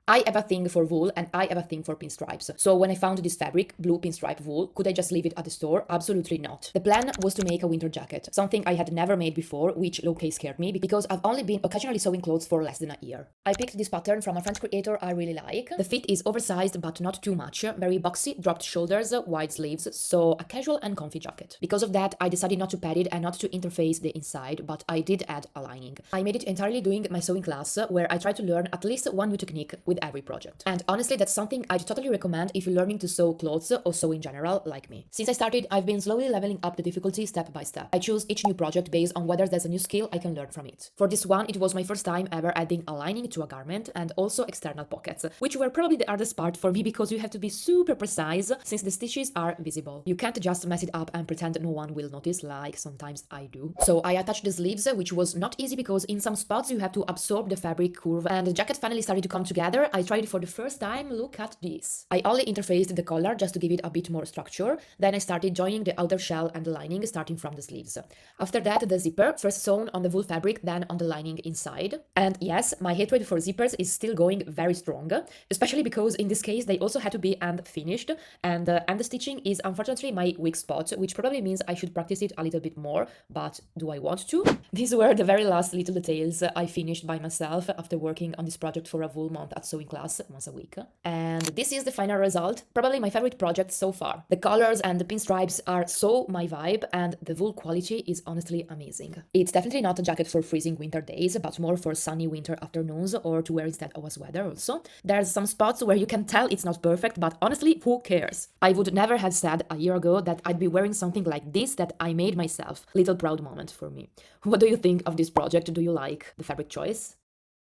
I have a thing for wool and I have a thing for pinstripes. So when I found this fabric, blue pinstripe wool, could I just leave it at the store? Absolutely not. The plan was to make a winter jacket, something I had never made before, which low-key scared me because I've only been occasionally sewing clothes for less than a year. I picked this pattern from a French creator I really like. The fit is oversized but not too much, very boxy, dropped shoulders, wide sleeves, so a casual and comfy jacket. Because of that, I decided not to pad it and not to interface the inside, but I did add a lining. I made it entirely doing my sewing class, where I tried to learn at least one new technique with every project. And honestly, that's something I'd totally recommend if you're learning to sew clothes or sew in general, like me. Since I started, I've been slowly leveling up the difficulty step by step. I choose each new project based on whether there's a new skill I can learn from it. For this one, it was my first time ever adding a lining to a garment and also external pockets, which were probably the hardest part for me because you have to be super precise since the stitches are visible. You can't just mess it up and pretend no one will notice like sometimes I do. So I attached the sleeves, which was not easy because in some spots you have to absorb the fabric curve, and the jacket finally started to come together. I tried it for the first time. Look at this. I only interfaced the collar just to give it a bit more structure. Then I started joining the outer shell and the lining starting from the sleeves. After that, the zipper, first sewn on the wool fabric, then on the lining inside. And yes, my hatred for zippers is still going very strong, especially because in this case they also had to be hand finished, and the stitching is unfortunately my weak spot, which probably means I should practice it a little bit more, but do I want to? These were the very last little details I finished by myself after working on this project for a full month at sewing class once a week. And this is the final result, probably my favorite project so far. The colors and the pinstripes are so my vibe, and the wool quality is honestly amazing. It's definitely not a jacket for freezing winter days, but more for sunny winter afternoons or to wear instead of a sweater also. There's some spots where you can tell it's not perfect, but honestly, who cares? I would never have said a year ago that I'd be wearing something like this that I made myself. Little proud moment for me. What do you think of this project? Do you like the fabric choice?